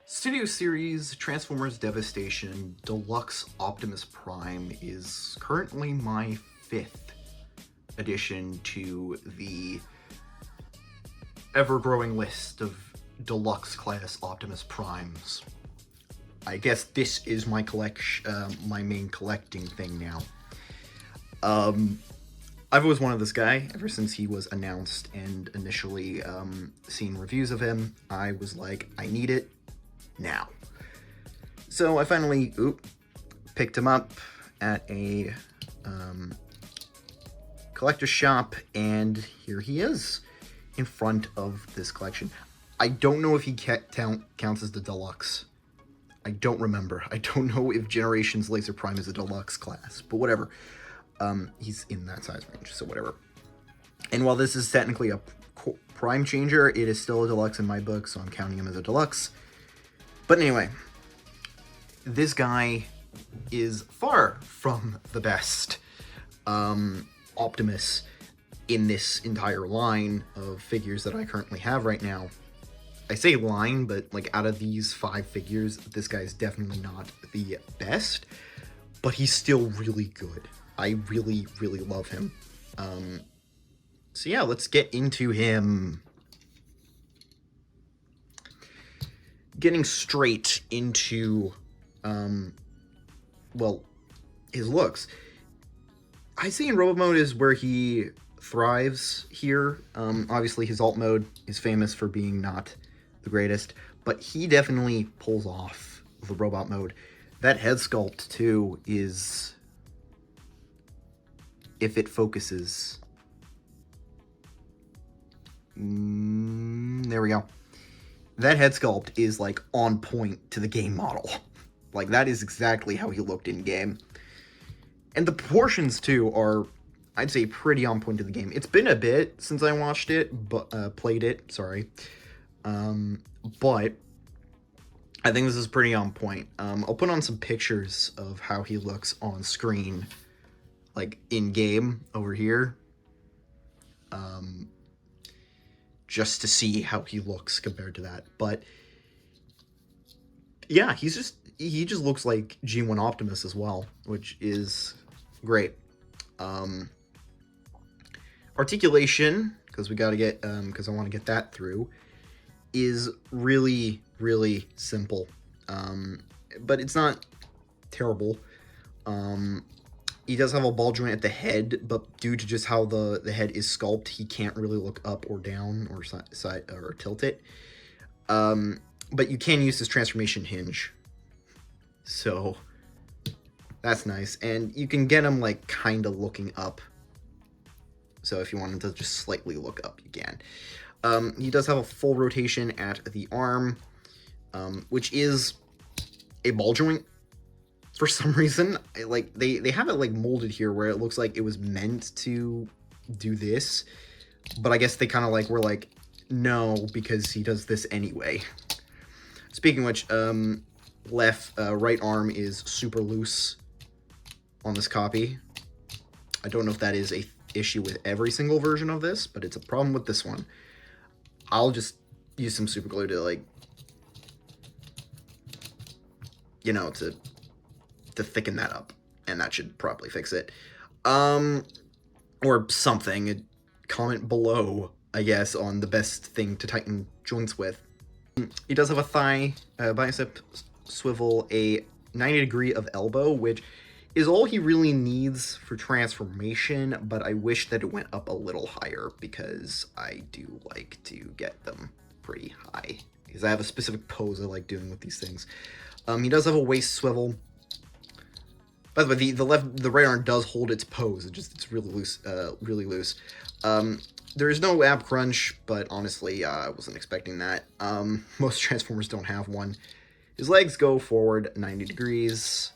Studio Series Transformers Devastation Deluxe Optimus Prime is currently my 5th addition to the ever-growing list of deluxe class Optimus Primes. I guess this is my my main collecting thing now. I've always wanted this guy ever since he was announced and initially seen reviews of him. I was like, I need it now. So I finally picked him up at a collector's shop, and here he is in front of this collection. I don't know if he counts as the deluxe. I don't remember. I don't know if Generations Laser Prime is a deluxe class, but whatever. He's in that size range, so whatever. And while this is technically a prime changer, it is still a deluxe in my book, so I'm counting him as a deluxe. But anyway, this guy is far from the best Optimus in this entire line of figures that I currently have right now. I say line, but like out of these 5 figures, this guy is definitely not the best, but he's still really good. I really, really love him. So yeah, let's get into him. Getting straight into, well, his looks. I say in Robo Mode is where he thrives here. Obviously, his alt mode is famous for being not the greatest, but he definitely pulls off the robot mode. That head sculpt, too, is, if it focuses, there we go. That head sculpt is, like, on point to the game model. Like, that is exactly how he looked in-game. And the proportions, too, are, I'd say, pretty on point to the game. It's been a bit since I watched it, but, played it, sorry. But I think this is pretty on point. I'll put on some pictures of how he looks on screen, like, in-game over here. Just to see how he looks compared to that. But yeah, he just looks like G1 Optimus as well, which is great. Articulation, because we gotta get because I want to get that through, is really, really simple. But it's not terrible. He does have a ball joint at the head, but due to just how the head is sculpted, he can't really look up or down or side or tilt it. But you can use this transformation hinge, so that's nice. And you can get him like kind of looking up. So if you wanted to just slightly look up, you can. He does have a full rotation at the arm, which is a ball joint. For some reason, like they have it like molded here where it looks like it was meant to do this, but I guess they kind of like were like, no, because he does this anyway. Speaking of which, right arm is super loose on this copy. I don't know if that is a issue with every single version of this, but it's a problem with this one. I'll just use some super glue to like, you know, to thicken that up, and that should probably fix it. Or something. Comment below, I guess, on the best thing to tighten joints with. He does have a thigh, bicep swivel, a 90-degree of elbow, which is all he really needs for transformation, but I wish that it went up a little higher, because I do like to get them pretty high, because I have a specific pose I like doing with these things. He does have a waist swivel. By the way, the right arm does hold its pose. It's really loose, really loose. There is no ab crunch, but honestly, I wasn't expecting that. Most Transformers don't have one. His legs go forward 90 degrees,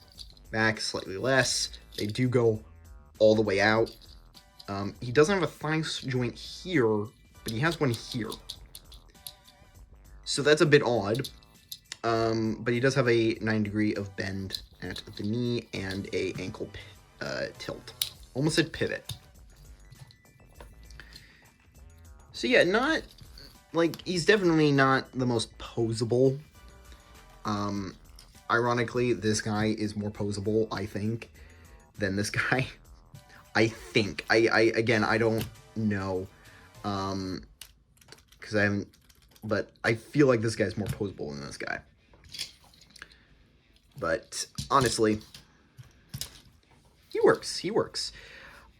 back slightly less. They do go all the way out. He doesn't have a thigh joint here, but he has one here. So that's a bit odd. But he does have a 90-degree of bend at the knee and a ankle tilt. Almost said pivot. So yeah, not, like, he's definitely not the most posable Ironically, this guy is more posable, I think, than this guy. I think. Again, I don't know. Because I haven't... But I feel like this guy's more posable than this guy. But, honestly, he works. He works.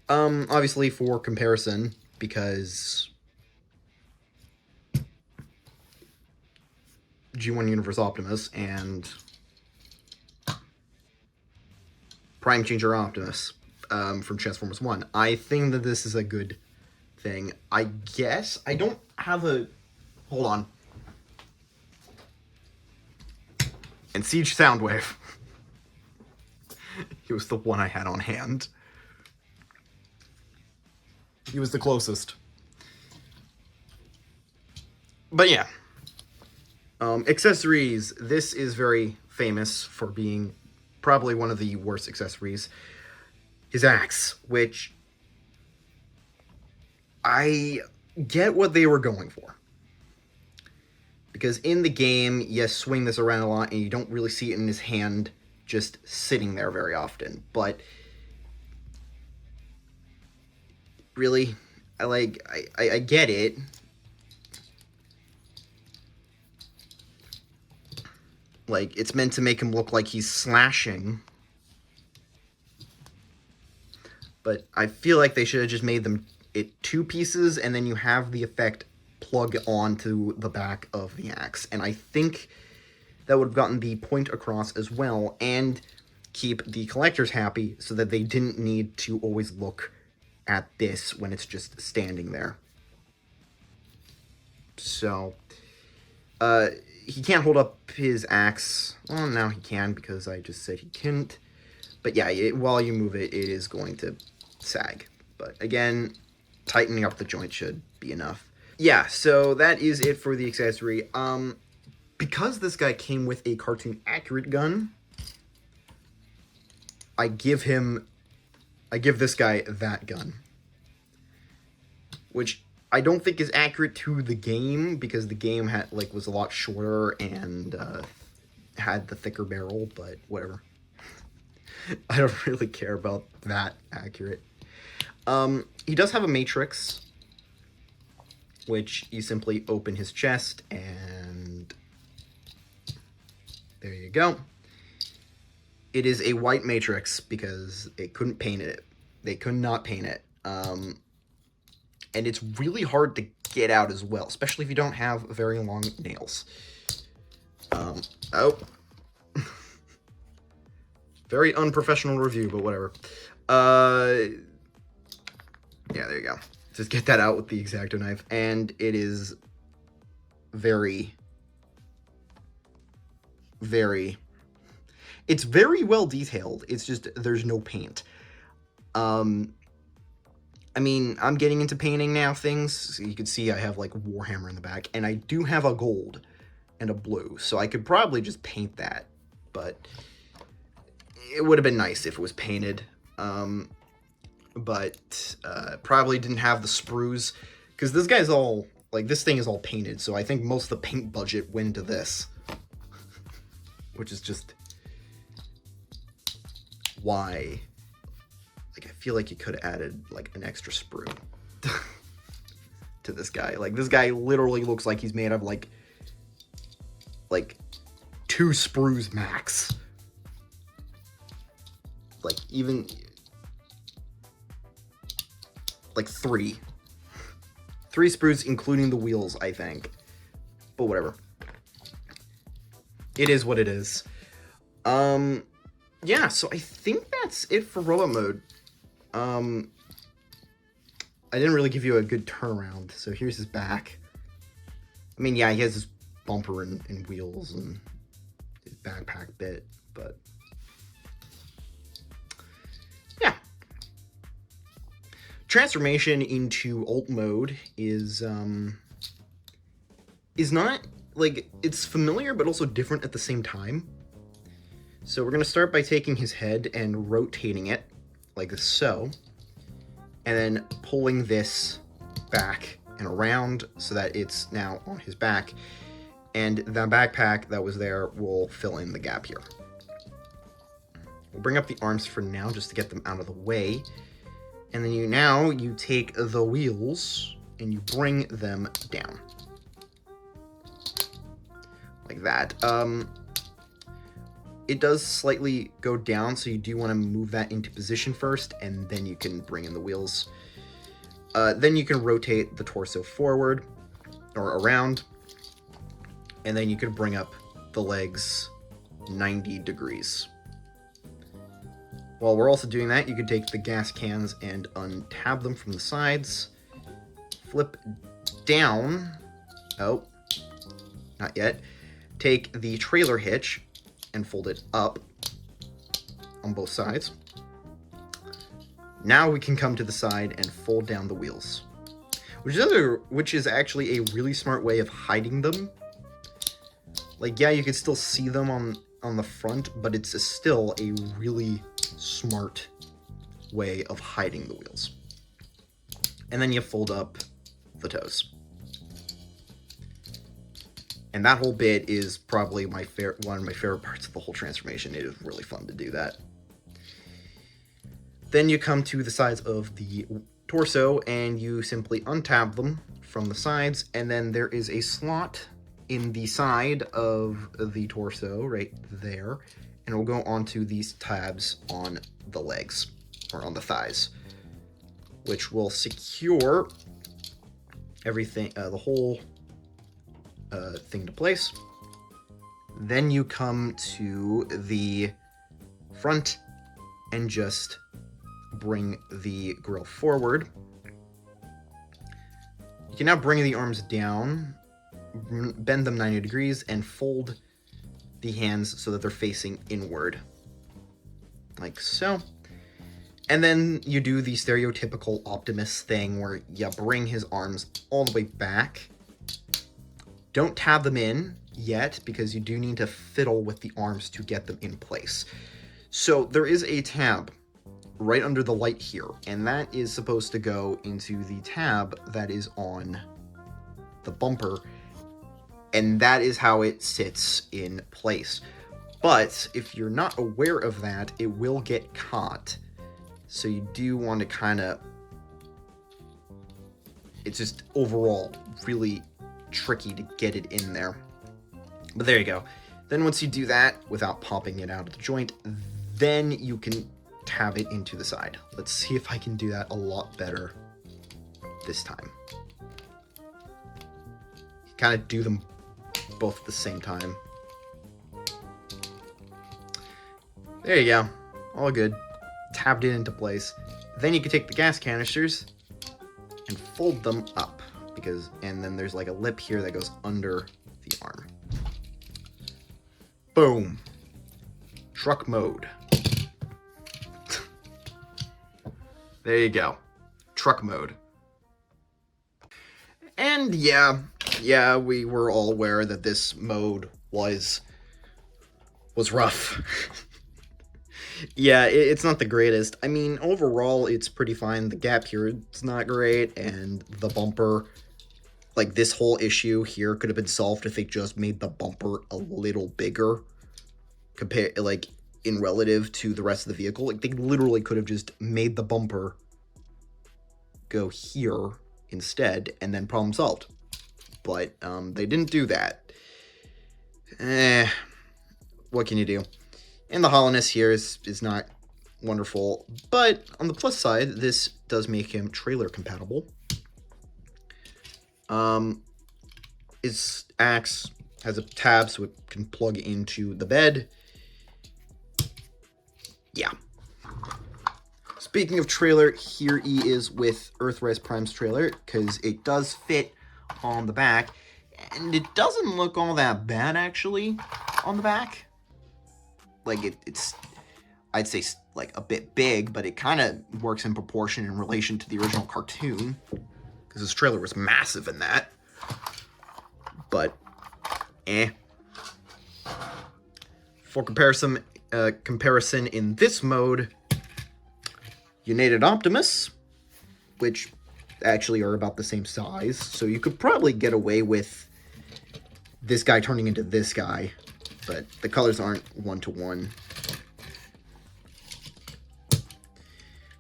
Obviously, for comparison, because G1 Universe Optimus and Prime Changer Optimus from Transformers 1, I think that this is a good thing. I guess I don't have a... Hold on. And Siege Soundwave. He was the one I had on hand. He was the closest. But yeah. Accessories. This is very famous for being probably one of the worst accessories. His axe, which I get what they were going for. Because in the game, you swing this around a lot and you don't really see it in his hand just sitting there very often. But really, I get it. Like, it's meant to make him look like he's slashing. But I feel like they should have just made them two pieces, and then you have the effect plug onto the back of the axe. And I think that would have gotten the point across as well, and keep the collectors happy so that they didn't need to always look at this when it's just standing there. So, he can't hold up his axe. Well, now he can, because I just said he couldn't. But yeah, while you move it, it is going to sag. But again, tightening up the joint should be enough. Yeah, so that is it for the accessory. Because this guy came with a cartoon accurate gun, I give this guy that gun. Which I don't think is accurate to the game, because the game was a lot shorter and had the thicker barrel, but whatever. I don't really care about that accurate. He does have a matrix, which you simply open his chest, and there you go. It is a white matrix because they couldn't paint it. They could not paint it. And it's really hard to get out as well, especially if you don't have very long nails. Oh. Very unprofessional review, but whatever. Yeah, there you go. Just get that out with the X-Acto knife, and it is very, very... It's very well detailed. It's just there's no paint. I mean, I'm getting into painting now things. So you can see I have, like, Warhammer in the back. And I do have a gold and a blue. So I could probably just paint that. But it would have been nice if it was painted. But probably didn't have the sprues. Because this guy's all... Like, this thing is all painted. So I think most of the paint budget went into this. Which is just... Why? Like, I feel like you could have added, like, an extra sprue to this guy. Like, this guy literally looks like he's made of, like 2 sprues max. Like, even, like, 3. 3 sprues, including the wheels, I think. But whatever. It is what it is. Yeah, so I think that's it for robot mode. I didn't really give you a good turnaround, so here's his back. I mean, yeah, he has his bumper and wheels and his backpack bit, but... Yeah. Transformation into alt mode is not, like, it's familiar, but also different at the same time. So we're going to start by taking his head and rotating it, like so, and then pulling this back and around so that it's now on his back. And that backpack that was there will fill in the gap here. We'll bring up the arms for now just to get them out of the way. And then you take the wheels and you bring them down. Like that. It does slightly go down, so you do want to move that into position first, and then you can bring in the wheels. Then you can rotate the torso forward or around, and then you can bring up the legs 90 degrees. While we're also doing that, you can take the gas cans and untab them from the sides, flip down, oh, not yet, take the trailer hitch and fold it up on both sides. Now we can come to the side and fold down the wheels, which is actually a really smart way of hiding them. Like, yeah, you can still see them on the front, but it's still a really smart way of hiding the wheels. And then you fold up the toes. And that whole bit is probably one of my favorite parts of the whole transformation. It is really fun to do that. Then you come to the sides of the torso and you simply untab them from the sides, and then there is a slot in the side of the torso right there, and it will go onto these tabs on the legs, or on the thighs, which will secure everything, the whole thing to place. Then you come to the front and just bring the grill forward. You can now bring the arms down, bend them 90 degrees, and fold the hands so that they're facing inward, like so. And then you do the stereotypical Optimus thing where you bring his arms all the way back. Don't tab them in yet, because you do need to fiddle with the arms to get them in place. So there is a tab right under the light here, and that is supposed to go into the tab that is on the bumper, and that is how it sits in place. But if you're not aware of that, it will get caught. So you do want to kind of... It's just overall really tricky to get it in there. But there you go. Then once you do that without popping it out of the joint, then you can tab it into the side. Let's see if I can do that a lot better this time. Kind of do them both at the same time. There you go. All good. Tabbed it into place. Then you can take the gas canisters and fold them up, and then there's like a lip here that goes under the arm. Boom. Truck mode. There you go. Truck mode. And yeah, we were all aware that this mode was rough. Yeah, it's not the greatest. I mean, overall, it's pretty fine. The gap here, it's not great, and the bumper, like, this whole issue here could have been solved if they just made the bumper a little bigger, like, in relative to the rest of the vehicle. Like, they literally could have just made the bumper go here instead, and then problem solved. But, they didn't do that. What can you do? And the hollowness here is not wonderful, but on the plus side, this does make him trailer compatible. His axe has a tab so it can plug into the bed. Yeah. Speaking of trailer, here he is with Earthrise Prime's trailer, because it does fit on the back, and it doesn't look all that bad, actually, on the back. Like, it's, I'd say, like, a bit big, but it kind of works in proportion in relation to the original cartoon, because his trailer was massive in that. But, For comparison in this mode, United Optimus, which actually are about the same size, so you could probably get away with this guy turning into this guy, but the colors aren't one-to-one.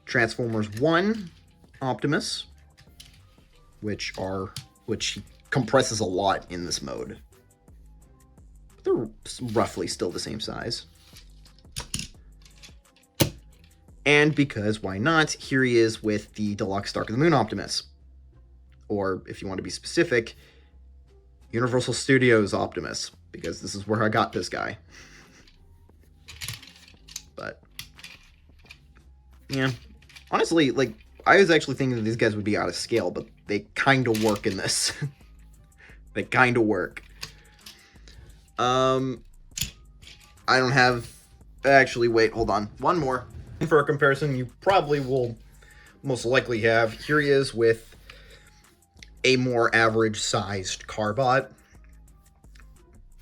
Transformers 1 Optimus, which he compresses a lot in this mode. They're roughly still the same size. And because why not, here he is with the Deluxe Dark of the Moon Optimus. Or, if you want to be specific, Universal Studios Optimus, because this is where I got this guy. But, yeah. Honestly, like, I was actually thinking that these guys would be out of scale, but they kind of work in this. They kind of work. I don't have... Actually, wait, hold on. One more. For a comparison, you probably will most likely have. Here he is with a more average-sized Carbot.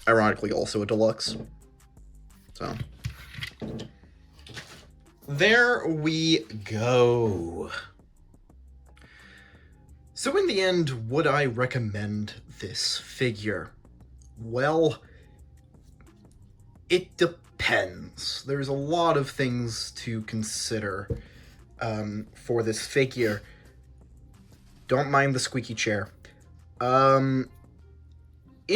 Ironically, also a deluxe. So, there we go. So in the end, would I recommend this figure? Well, it depends. There's a lot of things to consider for this figure. Don't mind the squeaky chair. In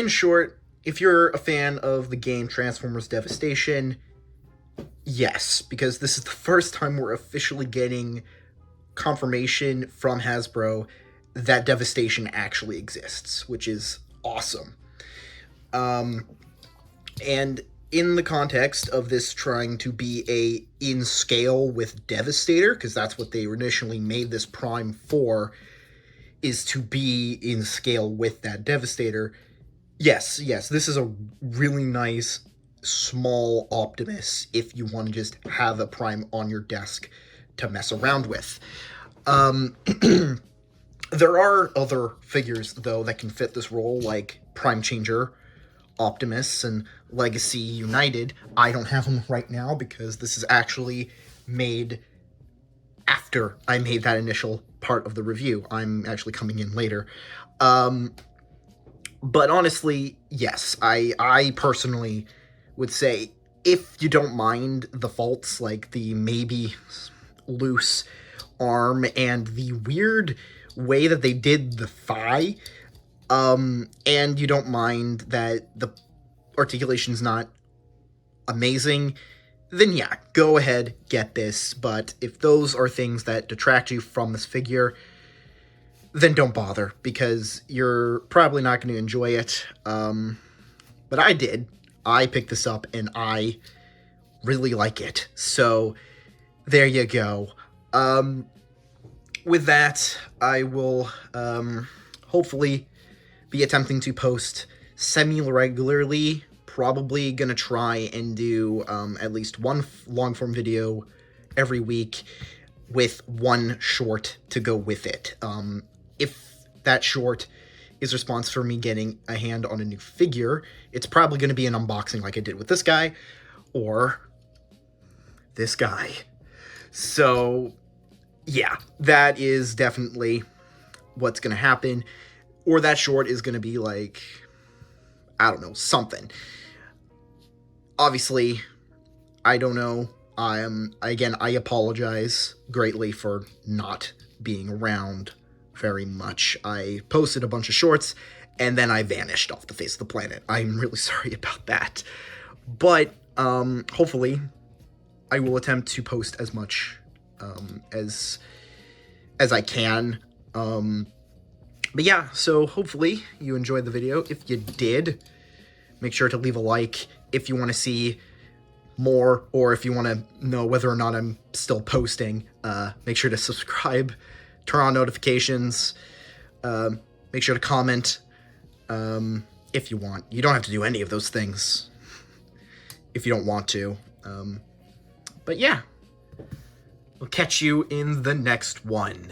short, if you're a fan of the game Transformers Devastation, yes, because this is the first time we're officially getting confirmation from Hasbro that Devastation actually exists, which is awesome. And in the context of this trying to be a in scale with Devastator, because that's what they initially made this Prime for, is to be in scale with that Devastator. Yes, this is a really nice small Optimus if you want to just have a Prime on your desk to mess around with. There are other figures, though, that can fit this role, like Prime Changer Optimus and Legacy United. I don't have them right now because this is actually made after I made that initial part of the review. I'm actually coming in later. But honestly, yes, I personally would say, if you don't mind the faults, like the maybe loose arm and the weird way that they did the thigh, and you don't mind that the articulation's not amazing, then yeah, go ahead, get this. But if those are things that detract you from this figure, then don't bother, because you're probably not going to enjoy it. But I did. I picked this up, and I really like it. So, there you go. With that, I will hopefully be attempting to post semi-regularly. Probably gonna try and do at least one long-form video every week with one short to go with it. If that short is response for me getting a hand on a new figure, it's probably going to be an unboxing like I did with this guy, or this guy. So, yeah, that is definitely what's going to happen. Or that short is going to be like, I don't know, something. Obviously, I don't know. Again, I apologize greatly for not being around very much. I posted a bunch of shorts, and then I vanished off the face of the planet. I'm really sorry about that. But, hopefully, I will attempt to post as much, as I can. But yeah, so hopefully you enjoyed the video. If you did, make sure to leave a like. If you want to see more, or if you want to know whether or not I'm still posting, make sure to subscribe, turn on notifications, make sure to comment, if you want. You don't have to do any of those things if you don't want to. But yeah, we'll catch you in the next one.